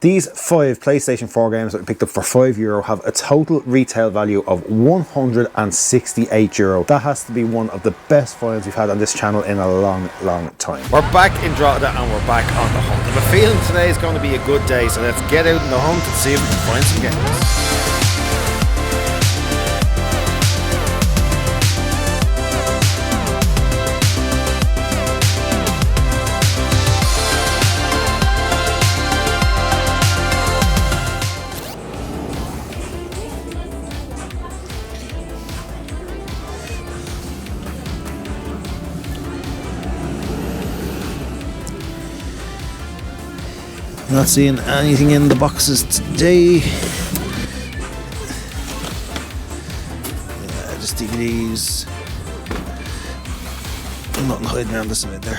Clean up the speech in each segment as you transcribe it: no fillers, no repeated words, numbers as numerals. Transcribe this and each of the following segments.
These 5 PlayStation 4 games that we picked up for €5 have a total retail value of €168. That has to be one of the best finds we've had on this channel in a long time. We're back in Drogheda and we're back on the hunt. I have a feeling today is going to be a good day, so let's get out on the hunt and see if we can find some games. Not seeing anything in the boxes today. Just DVDs. Nothing hiding around the side there.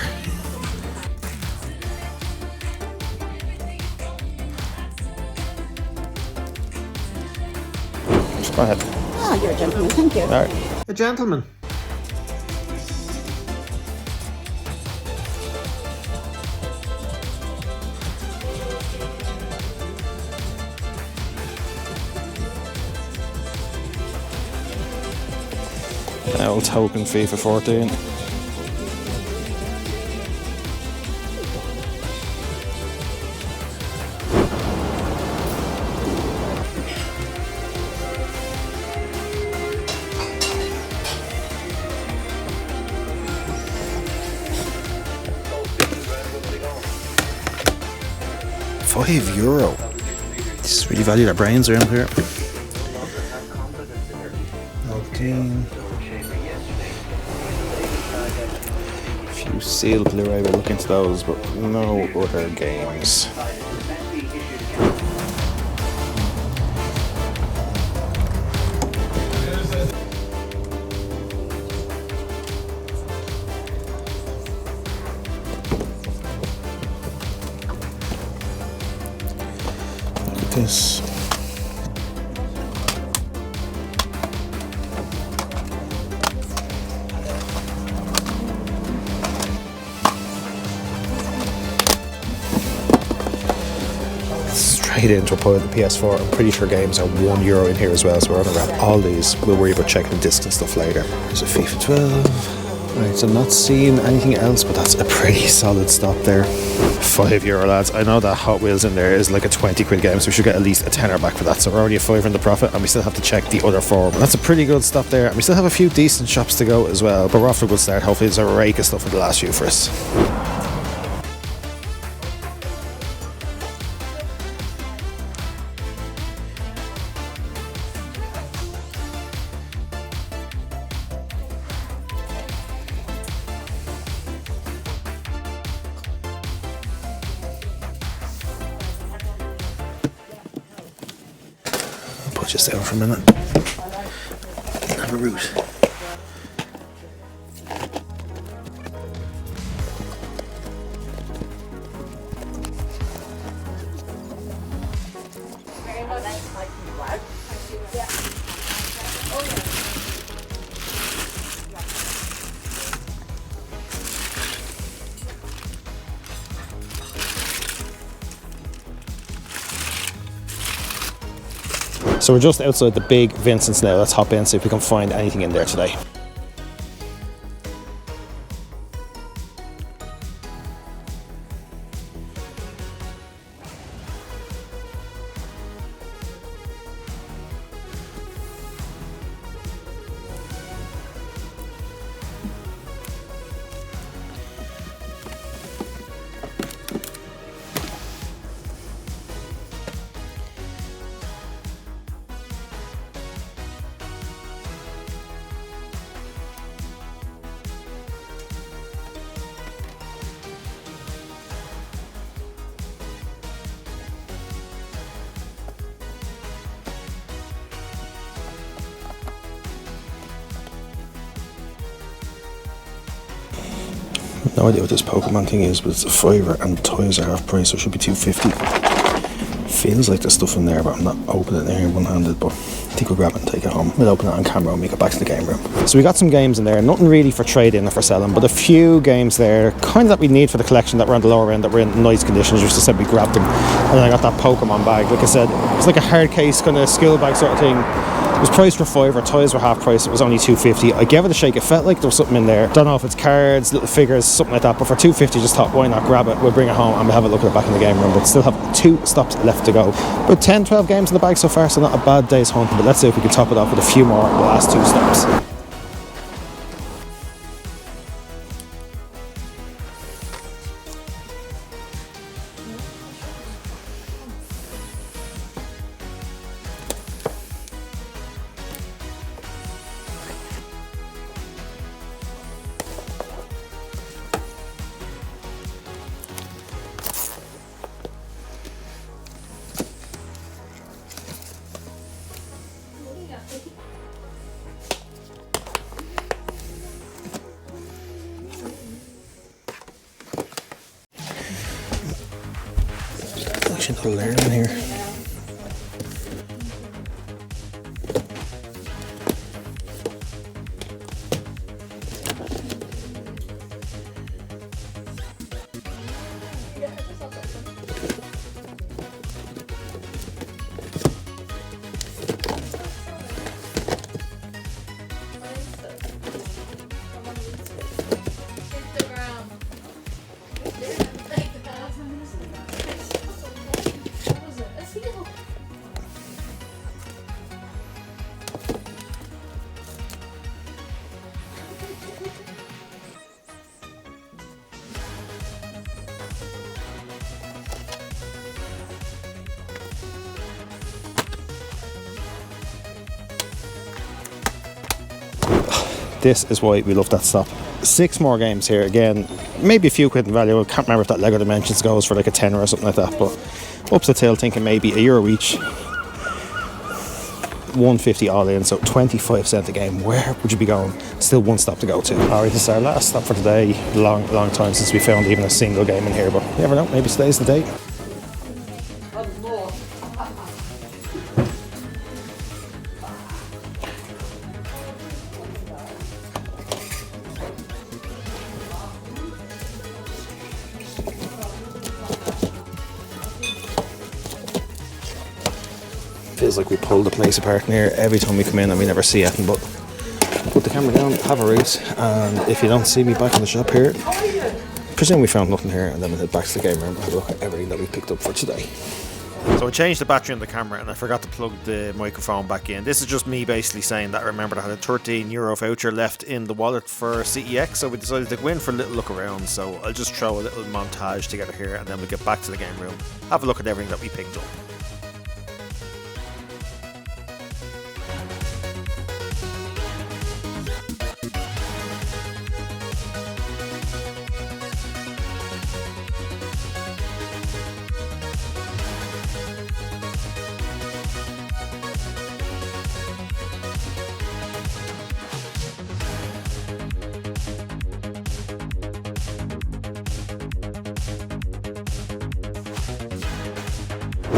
Go ahead. Oh, you're a gentleman, thank you. All right. A gentleman. Old token FIFA 14. €5. Just really value their brains around here. 19. Few sealed Blu-ray, we'll look into those, but no other games. Look at this. Straight into a pile of the PS4. I'm pretty sure games are €1 in here as well, so we're going to grab all these. We'll worry about checking the disc and stuff later. There's a FIFA 12. Right, so I'm not seeing anything else, but that's a pretty solid stop there. €5, lads. I know that Hot Wheels in there is like a 20 quid game, so we should get at least a tenner back for that. So we're already a £5 in the profit, and we still have to check the other 4. But that's a pretty good stop there, and we still have a few decent shops to go as well. But we're off to a good start. Hopefully there's a rake of stuff in the last few for us. Put this down for a minute. Have a root. So we're just outside the big Vincent's now. Let's hop in and see if we can find anything in there today. No idea what this Pokemon thing is, but it's a £5 and the toys are half price, so it should be $2.50. feels like there's stuff in there, but I'm not opening it here one-handed, but I think we'll grab it and take it home. We'll open it on camera when we get back to the game room. So we got some games in there, nothing really for trading or for selling, but a few games there, kind of that we need for the collection that were on the lower end, that were in nice conditions. Just as I said, we grabbed them. And then I got that Pokemon bag. Like I said, it's like a hard case kind of skill bag sort of thing. It was priced for £5, toys were half price, it was only £2.50. I gave it a shake, it felt like there was something in there. Don't know if it's cards, little figures, something like that, but for £2.50 just thought, why not grab it, we'll bring it home and we'll have a look at it back in the game room. But still have 2 stops left to go. About 10-12 games in the bag so far, so not a bad day's hunting, but let's see if we can top it off with a few more in the last 2 stops. Another layer in here. This is why we love that stop. 6 more games here. Again, maybe a few quid in value. I can't remember if that Lego Dimensions goes for like a tenner or something like that, but up the till thinking maybe €1 each. 150 all in, so 25 cents a game. Where would you be going? Still 1 stop to go to. Alright, this is our last stop for today. Long time since we found even a single game in here, but you never know, maybe today's the day. Feels like we pull the place apart in here every time we come in and we never see anything, but put the camera down, have a race, and if you don't see me back in the shop here, presume we found nothing here, and then we'll head back to the game room and have a look at everything that we picked up for today. So I changed the battery on the camera and I forgot to plug the microphone back in. This is just me basically saying that I remembered I had a €13 voucher left in the wallet for CEX, so we decided to go in for a little look around. So I'll just throw a little montage together here and then we'll get back to the game room, have a look at everything that we picked up.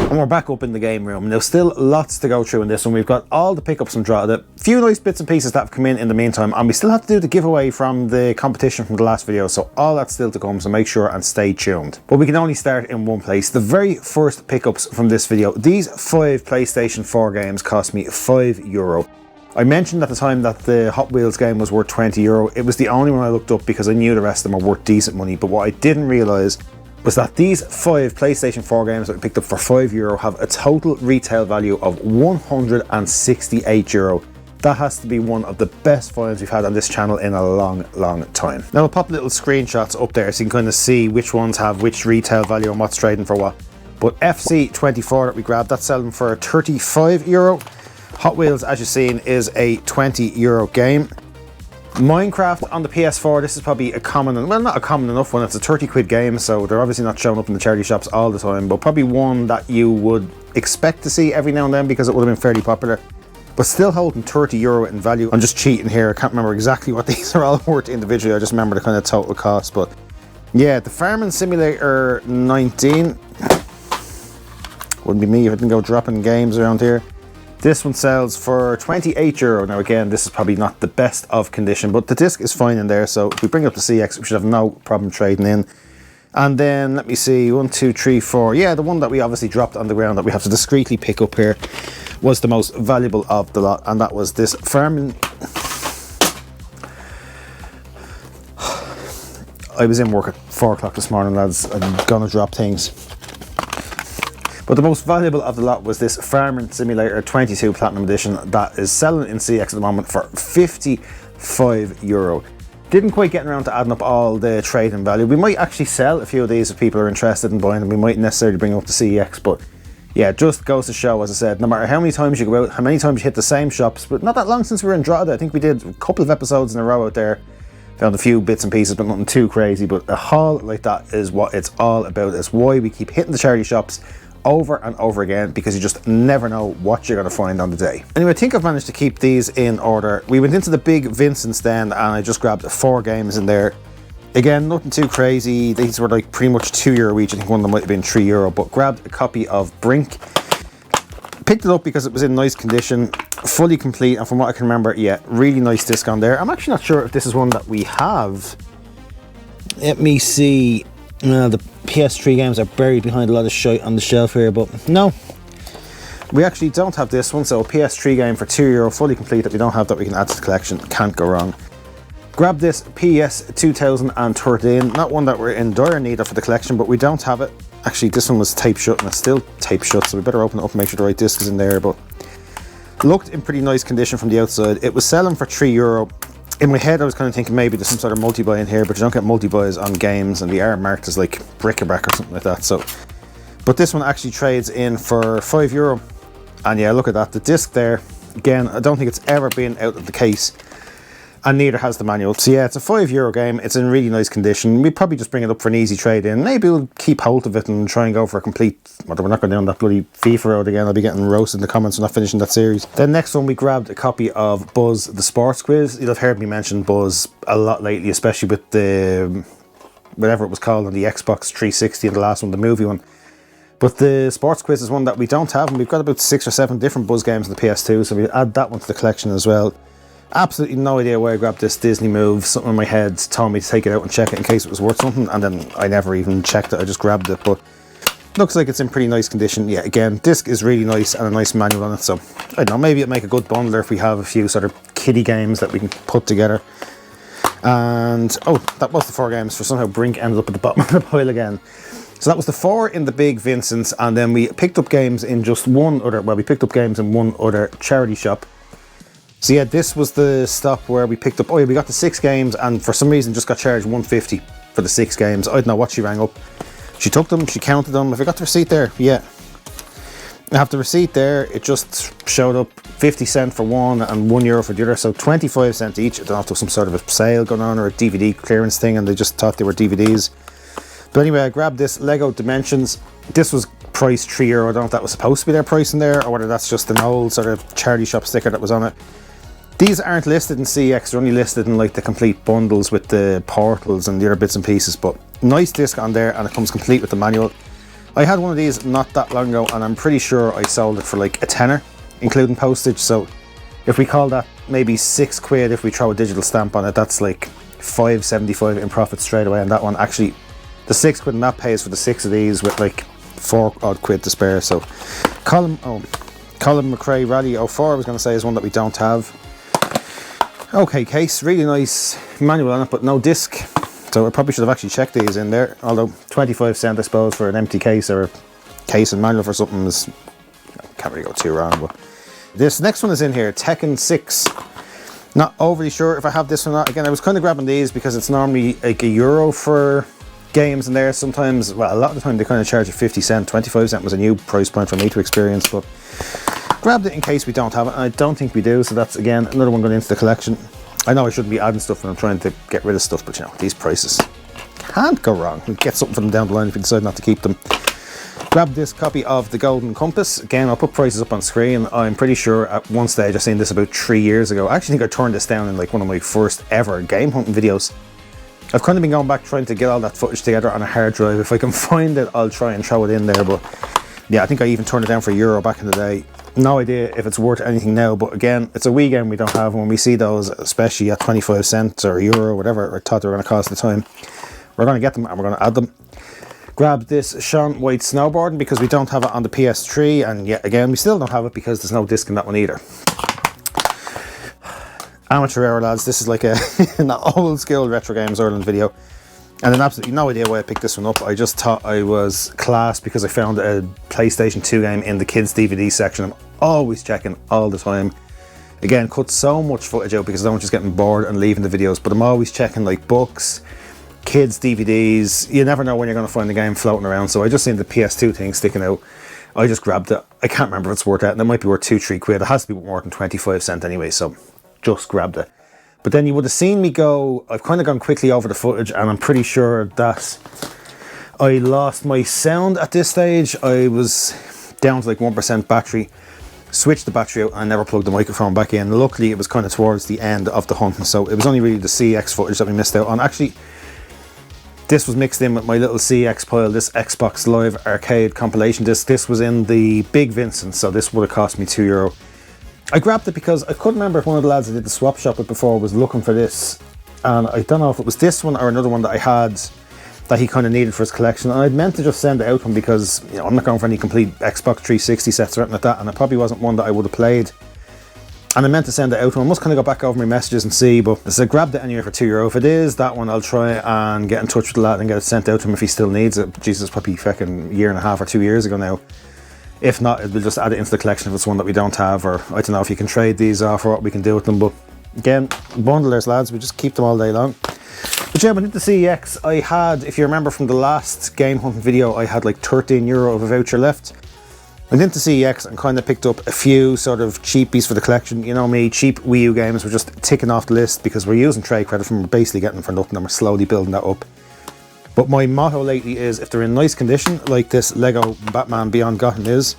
And we're back up in the game room. Now, still lots to go through in this one. We've got all the pickups from Drogheda, a few nice bits and pieces that have come in the meantime, and we still have to do the giveaway from the competition from the last video, so all that's still to come, so make sure and stay tuned. But we can only start in one place. The very first pickups from this video, these 5 PlayStation 4 games cost me €5. I mentioned at the time that the Hot Wheels game was worth €20. It was the only one I looked up because I knew the rest of them were worth decent money, but what I didn't realise was that these 5 PlayStation 4 games that we picked up for €5 have a total retail value of €168. That has to be one of the best finds we've had on this channel in a long time. Now I'll pop little screenshots up there so you can kind of see which ones have which retail value and what's trading for what. But FC24 that we grabbed, that's selling for €35. Hot Wheels, as you've seen, is a €20 game. Minecraft on the PS4, this is probably a common, well, not a common enough one, it's a 30 quid game, so they're obviously not showing up in the charity shops all the time, but probably one that you would expect to see every now and then because it would have been fairly popular. But still holding €30 in value. I'm just cheating here, I can't remember exactly what these are all worth individually, I just remember the kind of total cost. But yeah, the Farming Simulator 19, Wouldn't be me if I didn't go dropping games around here. This one sells for €28. Now again, this is probably not the best of condition, but the disc is fine in there, so if we bring up the CX, we should have no problem trading in. And then, let me see, 1, 2, 3, 4. Yeah, the one that we obviously dropped on the ground that we have to discreetly pick up here was the most valuable of the lot, and that was this farming. I was in work at 4 o'clock this morning, lads. I'm gonna drop things. But the most valuable of the lot was this Farming Simulator 22 Platinum Edition that is selling in CX at the moment for €55. Didn't quite get around to adding up all the trading value. We might actually sell a few of these if people are interested in buying them. We might necessarily bring up the CX, but yeah, just goes to show, as I said, no matter how many times you go out, how many times you hit the same shops, but not that long since we were in Drogheda. I think we did a couple of episodes in a row out there. Found a few bits and pieces, but nothing too crazy. But a haul like that is what it's all about. It's why we keep hitting the charity shops over and over again, because you just never know what you're going to find on the day. Anyway, I think I've managed to keep these in order. We went into the big Vincent's then, and I just grabbed 4 games in there. Again, nothing too crazy. These were like pretty much €2 each. I think one of them might have been €3, but grabbed a copy of Brink. Picked it up because it was in nice condition, fully complete, and from what I can remember, yeah, really nice disc on there. I'm actually not sure if this is one that we have. Let me see. The PS3 games are buried behind a lot of shite on the shelf here, but no, we actually don't have this one. So a PS3 game for €2 fully complete that we don't have, that we can add to the collection. Can't go wrong. Grab this PS 2013, not one that we're in dire need of for the collection, but we don't have it. Actually, this one was taped shut, and it's still taped shut, so we better open it up and make sure the right disc is in there. But looked in pretty nice condition from the outside. It was selling for €3. In my head, I was kind of thinking maybe there's some sort of multi-buy in here, but you don't get multi-buys on games, and they are marked as like bric-a-brac or something like that. So, but this one actually trades in for €5. And yeah, look at that. The disc there, again, I don't think it's ever been out of the case, and neither has the manual. So yeah, it's a €5 game. It's in really nice condition. We'd probably just bring it up for an easy trade in. Maybe we'll keep hold of it and try and go for a complete, well, we're not going down that bloody FIFA road again. I'll be getting roasted in the comments for not finishing that series. Then next one, we grabbed a copy of Buzz the Sports Quiz. You'll have heard me mention Buzz a lot lately, especially with the, whatever it was called on the Xbox 360 and the last one, the movie one. But the Sports Quiz is one that we don't have, and we've got about 6 or 7 different Buzz games on the PS2, so we'll add that one to the collection as well. Absolutely no idea why I grabbed this Disney move. Something in my head told me to take it out and check it in case it was worth something, and then I never even checked it. I just grabbed it, but looks like it's in pretty nice condition. Yeah, again, disc is really nice and a nice manual on it, so I don't know, maybe it'll make a good bundler if we have a few sort of kiddie games that we can put together. And oh, that was the 4 games, for somehow Brink ended up at the bottom of the pile again. So that was the 4 in the big Vincent's, and then we picked up games in just one other, well, we picked up games in one other charity shop. So yeah, this was the stop where we picked up, oh yeah, we got the 6 games, and for some reason just got charged $150 for the 6 games. I don't know what she rang up. She took them, she counted them. Have I got the receipt there? Yeah. I have the receipt there. It just showed up 50 cents for one and €1 for the other, so 25 cents each. I don't know if there was some sort of a sale going on or a DVD clearance thing, and they just thought they were DVDs. But anyway, I grabbed this Lego Dimensions. This was priced €3. I don't know if that was supposed to be their price in there, or whether that's just an old sort of charity shop sticker that was on it. These aren't listed in CX, they're only listed in like the complete bundles with the portals and the other bits and pieces, but nice disc on there, and it comes complete with the manual. I had one of these not that long ago, and I'm pretty sure I sold it for like a tenner, including postage, so if we call that maybe £6 if we throw a digital stamp on it, that's like £5.75 in profit straight away on that one. Actually, the £6 in that pays for the 6 of these with like £4 odd to spare. So Colin McRae Rally 04, I was going to say, is one that we don't have. Okay, case, really nice manual on it, but no disc. So I probably should have actually checked these in there. Although 25 cents, I suppose, for an empty case or a case and manual for something is, can't really go too wrong. But this next one is in here, Tekken 6. Not overly sure if I have this or not. Again, I was kind of grabbing these because it's normally like €1 for games in there. Sometimes, well, a lot of the time they kind of charge you 50 cents. 25 cents was a new price point for me to experience, but grabbed it in case we don't have it, and I don't think we do, so that's again another one going into the collection. I know I shouldn't be adding stuff when I'm trying to get rid of stuff, but you know, these prices can't go wrong. We'll get something for them down the line if we decide not to keep them. Grabbed this copy of the Golden Compass. Again, I'll put prices up on screen. I'm pretty sure at one stage I seen this about 3 years ago. I actually think I turned this down in like one of my first ever game hunting videos. I've kind of been going back trying to get all that footage together on a hard drive. If I can find it, I'll try and throw it in there, but Yeah, I think I even turned it down for €1 back in the day. No idea if it's worth anything now, but again, it's a Wii game we don't have, and when we see those, especially at 25 cents or €1, whatever I thought they were going to cost at the time, we're going to get them and we're going to add them. Grabbed this Sean White snowboarding because we don't have it on the PS3, and yet again, we still don't have it because there's no disc in that one either. Amateur hour, lads. This is like an old school Retro Games Ireland video. And then absolutely no idea why I picked this one up. I just thought I was class because I found a PlayStation 2 game in the kids DVD section. I'm always checking all the time. Again, cut so much footage out because I don't want just getting bored and leaving the videos, but I'm always checking like books, kids DVDs. You never know when you're going to find the game floating around, so I just seen the PS2 thing sticking out. I just grabbed it. I can't remember if it's worth it, and it might be worth £2-3. It has to be more than 25 cents anyway, so just grabbed it. But then you would have seen me go, I've kind of gone quickly over the footage, and I'm pretty sure that I lost my sound at this stage. I was down to like 1% battery, switched the battery out, and I never plugged the microphone back in. Luckily, it was kind of towards the end of the hunt, so it was only really the CX footage that we missed out on. Actually, this was mixed in with my little CX pile, this Xbox Live Arcade compilation disc. This was in the Big Vincent, so this would have cost me €2. I grabbed it because I couldn't remember if one of the lads I did the swap shop with before was looking for this, and I don't know if it was this one or another one that I had that he kind of needed for his collection, and I'd meant to just send it out to him because, you know, I'm not going for any complete Xbox 360 sets or anything like that, and it probably wasn't one that I would have played, and I meant to send it out to him. I must kind of go back over my messages and see, but I grabbed it anyway for €2. If it is that one, I'll try and get in touch with the lad and get it sent out to him if he still needs it. Jesus, probably fucking 1.5 or 2 years ago now. If not, we'll just add it into the collection if it's one that we don't have, or I don't know if you can trade these off or what we can do with them. But again, bundlers, lads, we just keep them all day long. But yeah, with the CEX, I had, if you remember from the last game hunting video, I had like €13 of a voucher left. I went into CEX and kind of picked up a few sort of cheapies for the collection. You know me, cheap Wii U games, we're just ticking off the list because we're using trade credit from, we're basically getting them for nothing, and we're slowly building that up. But my motto lately is, if they're in nice condition, like this Lego Batman Beyond Gotham is,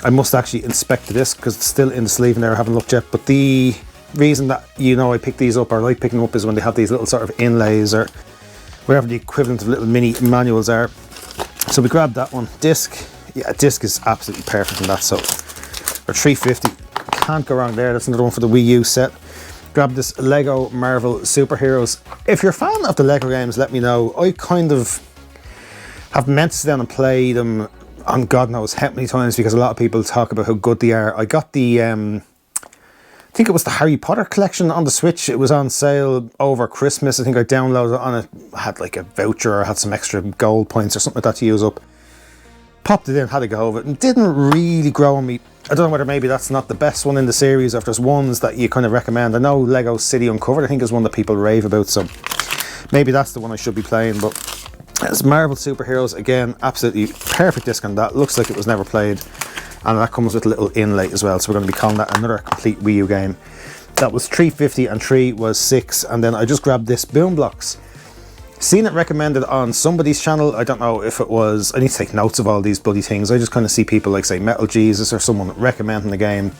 I must actually inspect the disc because it's still in the sleeve and there, I haven't looked yet. But the reason that, you know, I pick these up or like picking them up is when they have these little sort of inlays or whatever the equivalent of little mini manuals are. So we grabbed that one. Disc, yeah, disc is absolutely perfect in that. So for $3.50, can't go wrong there. That's another one for the Wii U set. Grab this Lego Marvel Superheroes. If you're a fan of the Lego games, let me know. I kind of have meant to sit down and play them on God knows how many times because a lot of people talk about how good they are. I got the, I think it was the Harry Potter collection on the Switch. It was on sale over Christmas. I think I downloaded it on it. I had like a voucher or had some extra gold points or something like that to use up. Popped it in, had a go of it, and didn't really grow on me. I don't know whether maybe that's not the best one in the series, or if there's ones that you kind of recommend. I know Lego City Uncovered, I think, is one that people rave about, so maybe that's the one I should be playing. But it's Marvel Superheroes, again, absolutely perfect disc on that. Looks like it was never played, and that comes with a little inlay as well, so we're going to be calling that another complete Wii U game. That was $3.50 and 3 was 6, and then I just grabbed this Boom Blocks. Seen it recommended on somebody's channel. I don't know if it was, I need to take notes of all these bloody things. I just kind of see people like, say, Metal Jesus or someone recommending the game.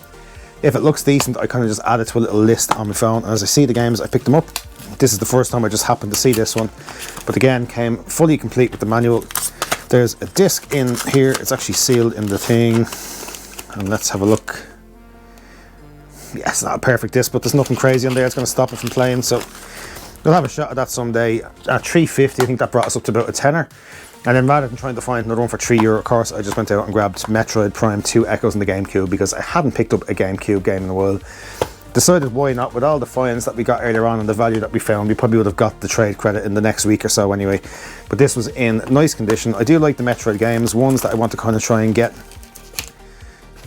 If it looks decent, I kind of just add it to a little list on my phone, and as I see the games, I pick them up. This is the first time I just happened to see this one, but again, came fully complete with the manual. There's a disc in here. It's actually sealed in the thing, and let's have a look. Yeah, it's not a perfect disc, but there's nothing crazy on there. It's going to stop it from playing, so we'll have a shot at that someday. At $3.50, I think that brought us up to about a tenner. And then rather than trying to find another one for €3, of course, I just went out and grabbed Metroid Prime 2 Echoes in the GameCube because I hadn't picked up a GameCube game in a while. Decided why not, with all the finds that we got earlier on and the value that we found, we probably would have got the trade credit in the next week or so anyway. But this was in nice condition. I do like the Metroid games, ones that I want to kind of try and get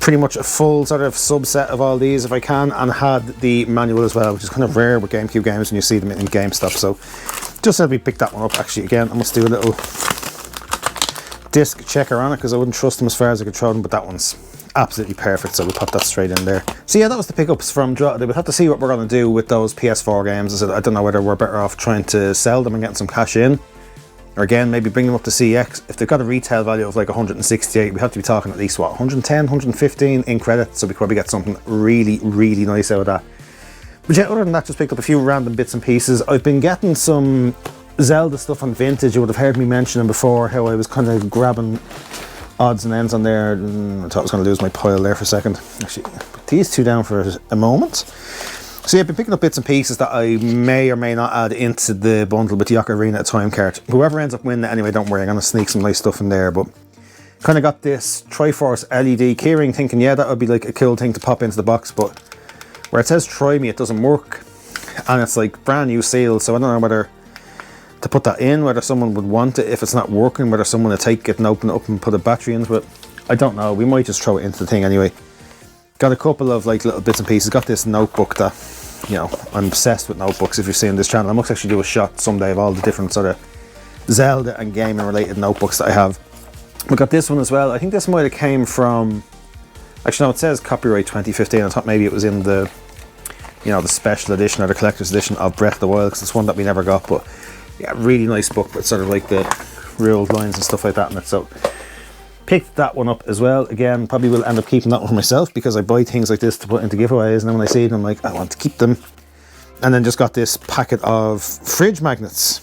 pretty much a full sort of subset of all these if I can, and had the manual as well, which is kind of rare with GameCube games when you see them in GameStop. So just said we picked that one up. Actually, again, I must do a little disc checker on it because I wouldn't trust them as far as I could throw them, but that one's absolutely perfect, so we'll pop that straight in there. So yeah, that was the pickups from Drogheda. We'll have to see what we're going to do with those PS4 games. I don't know whether we're better off trying to sell them and getting some cash in, or again, maybe bring them up to CX. If they've got a retail value of like 168, we have to be talking at least, what, 110, 115 in credit, so we could probably get something really, really nice out of that. But yeah, other than that, just picked up a few random bits and pieces. I've been getting some Zelda stuff on Vintage. You would have heard me mentioning before how I was kind of grabbing odds and ends on there. I thought I was going to lose my pile there for a second. Actually, put these two down for a moment. So yeah, I've been picking up bits and pieces that I may or may not add into the bundle with the Ocarina of Time cart. Whoever ends up winning it anyway, don't worry, I'm going to sneak some nice stuff in there. But kind of got this Triforce LED keyring, thinking, yeah, that would be like a cool thing to pop into the box, but where it says try me, it doesn't work. And it's like brand new seal, so I don't know whether to put that in, whether someone would want it if it's not working, whether someone would take it and open it up and put a battery into it. I don't know, we might just throw it into the thing anyway. Got a couple of like little bits and pieces. Got this notebook that, you know, I'm obsessed with notebooks. If you're seeing this channel, I must actually do a shot someday of all the different sort of Zelda and gaming related notebooks that I have. We got this one as well. I think this might have came from, actually no, it says copyright 2015. I thought maybe it was in the, you know, the special edition or the collector's edition of Breath of the Wild, because it's one that we never got. But yeah, really nice book, but sort of like the ruled lines and stuff like that in it. So picked that one up as well. Again, probably will end up keeping that one for myself, because I buy things like this to put into giveaways, and then when I see them, I'm like, I want to keep them. And then just got this packet of fridge magnets.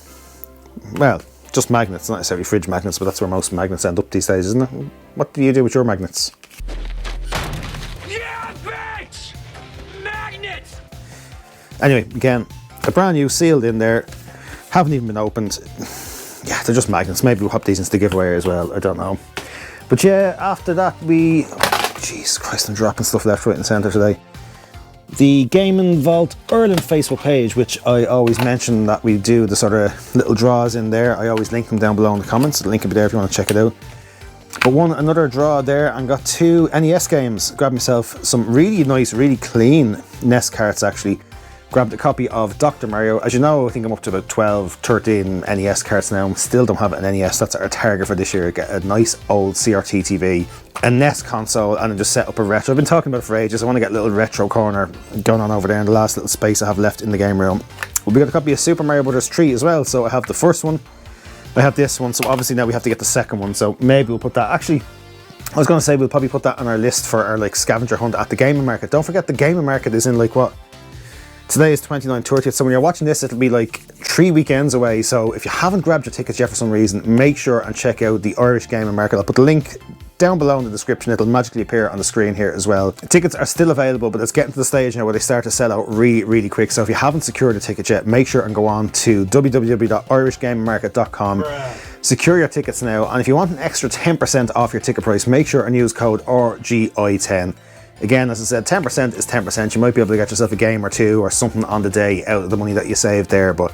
Well, just magnets, not necessarily fridge magnets, but that's where most magnets end up these days, isn't it? What do you do with your magnets? Yeah, bitch! Magnets! Anyway, again, a brand new, sealed in there. Haven't even been opened. Yeah, they're just magnets. Maybe we'll pop these into the giveaway as well. I don't know. But yeah, after that we... Jesus Christ, I'm dropping stuff left, right and centre today. The Gaming Vault Ireland Facebook page, which I always mention that we do the sort of little draws in there. I always link them down below in the comments. The link will be there if you want to check it out. But won another draw there and got 2 NES games. Grabbed myself some really nice, really clean NES carts actually. Grabbed a copy of Dr. Mario. As you know, I think I'm up to about 12, 13 NES carts now. Still don't have an NES. That's our target for this year. Get a nice old CRT TV, a NES console, and then just set up a retro. I've been talking about it for ages. I want to get a little retro corner going on over there in the last little space I have left in the game room. We got a copy of Super Mario Bros. 3 as well. So I have the first one. I have this one. So obviously now we have to get the second one. So maybe we'll put that. Actually, I was going to say we'll probably put that on our list for our like scavenger hunt at the gaming market. Don't forget the gaming market is in like what? Today is 29th, 30th, so when you're watching this, it'll be like 3 weekends away. So if you haven't grabbed your tickets yet for some reason, make sure and check out the Irish Gaming Market. I'll put the link down below in the description. It'll magically appear on the screen here as well. Tickets are still available, but it's getting to the stage now where they start to sell out really, really quick. So if you haven't secured a ticket yet, make sure and go on to www.irishgamingmarket.com. Secure your tickets now, and if you want an extra 10% off your ticket price, make sure and use code RGI10. Again, as I said, 10% is 10%. You might be able to get yourself a game or two or something on the day out of the money that you saved there, but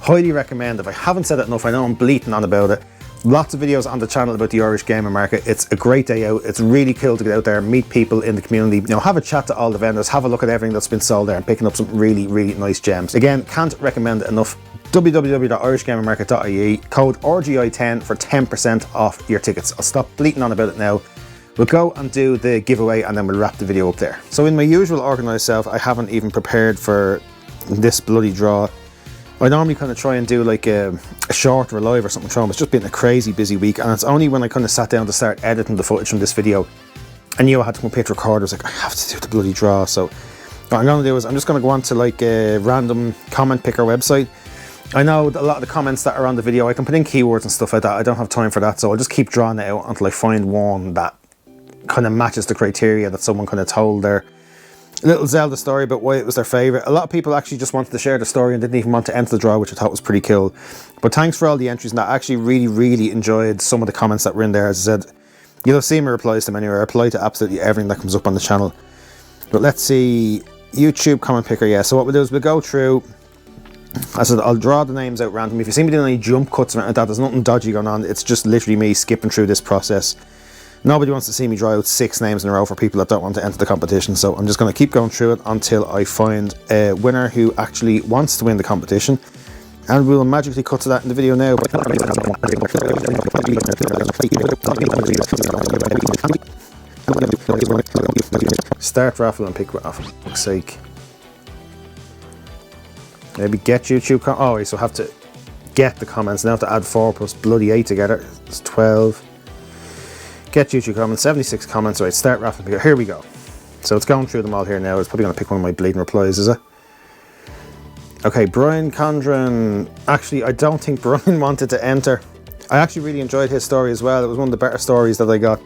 highly recommend. If I haven't said it enough, I know I'm bleating on about it. Lots of videos on the channel about the Irish Gaming Market. It's a great day out. It's really cool to get out there, meet people in the community, you know, have a chat to all the vendors, have a look at everything that's been sold there and picking up some really, really nice gems. Again, can't recommend it enough. www.irishgamingmarket.ie, code RGI10 for 10% off your tickets. I'll stop bleating on about it now. We'll go and do the giveaway and then we'll wrap the video up there. So in my usual organised self, I haven't even prepared for this bloody draw. I normally kind of try and do like a short or a live or something from. It's just been a crazy busy week, and it's only when I kind of sat down to start editing the footage from this video, I knew I had to come up here to record. I was like, I have to do the bloody draw. So what I'm going to do is I'm just going to go on to like a random comment picker website. I know a lot of the comments that are on the video, I can put in keywords and stuff like that. I don't have time for that, so I'll just keep drawing it out until I find one that kind of matches the criteria that someone kind of told their little Zelda story about why it was their favourite. A lot of people actually just wanted to share the story and didn't even want to enter the draw, which I thought was pretty cool. But thanks for all the entries, and I actually really enjoyed some of the comments that were in there. As I said, you'll have seen my replies to them anyway. I reply to absolutely everything that comes up on the channel. But let's see, YouTube comment picker, yeah. So what we'll do is we'll go through. As I said, I'll draw the names out randomly. If you see me doing any jump cuts or anything like that, there's nothing dodgy going on. It's just literally me skipping through this process. Nobody wants to see me draw out 6 names in a row for people that don't want to enter the competition, so I'm just going to keep going through it until I find a winner who actually wants to win the competition, and we'll magically cut to that in the video now. Start raffle and pick raffle, for fuck's sake. Maybe get YouTube oh, so I have to get the comments. Now I have to add 4 plus bloody 8 together. It's 12. Get YouTube comments, 76 comments. Right, start raffling. Here we go. So it's going through them all here now. It's probably going to pick one of my bleeding replies, is it? Okay, Brian Condren. Actually, I don't think Brian wanted to enter. I actually really enjoyed his story as well. It was one of the better stories that I got.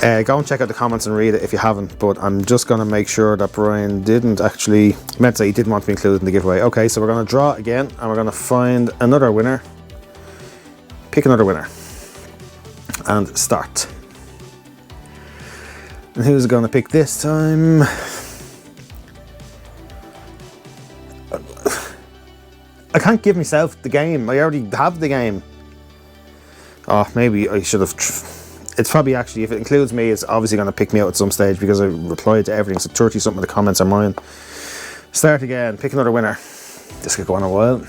Go and check out the comments and read it if you haven't, but I'm just going to make sure that Brian didn't actually, meant to say he didn't want to be included in the giveaway. Okay, so we're going to draw again, and we're going to find another winner. Pick another winner. And start. And who's going to pick this time? I can't give myself the game. I already have the game. Oh, maybe I should have... It's probably actually, if it includes me, it's obviously going to pick me out at some stage because I replied to everything. So 30 something of the comments are mine. Start again. Pick another winner. This could go on a while.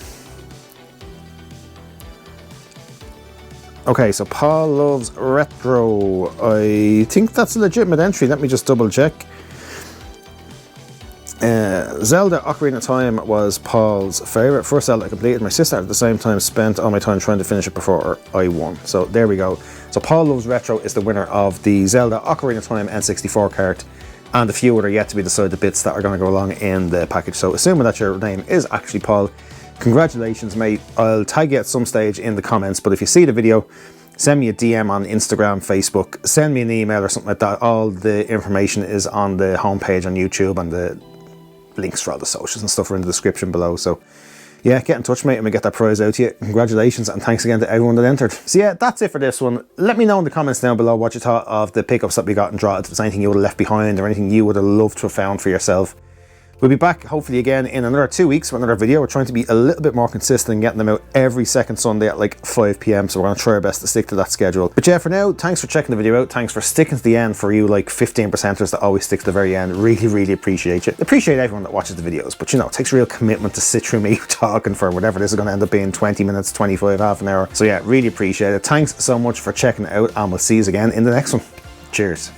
Okay, so Paul loves retro. I think that's a legitimate entry. Let me just double check. Zelda Ocarina of Time was Paul's favourite. First Zelda I completed. My sister at the same time spent all my time trying to finish it before I won. So there we go. So Paul Loves Retro is the winner of the Zelda Ocarina of Time N64 cart, and a few other yet to be decided bits that are going to go along in the package. So assuming that your name is actually Paul, congratulations mate. I'll tag you at some stage in the comments, but if you see the video, send me a DM on Instagram, Facebook, send me an email or something like that. All the information is on the homepage on YouTube, and the links for all the socials and stuff are in the description below. So yeah, get in touch mate and we get that prize out to you. Congratulations, and thanks again to everyone that entered. So yeah, that's it for this one. Let me know in the comments down below what you thought of the pickups that we got in Drogheda. If there's anything you would have left behind or anything you would have loved to have found for yourself. We'll be back hopefully again in another 2 weeks with another video. We're trying to be a little bit more consistent and getting them out every second Sunday at like 5 PM. So we're going to try our best to stick to that schedule. But yeah, for now, thanks for checking the video out. Thanks for sticking to the end, for you like 15%ers that always stick to the very end. Really, really appreciate you. Appreciate everyone that watches the videos. But you know, it takes real commitment to sit through me talking for whatever this is going to end up being, 20 minutes, 25, half an hour. So yeah, really appreciate it. Thanks so much for checking it out, and we'll see you again in the next one. Cheers.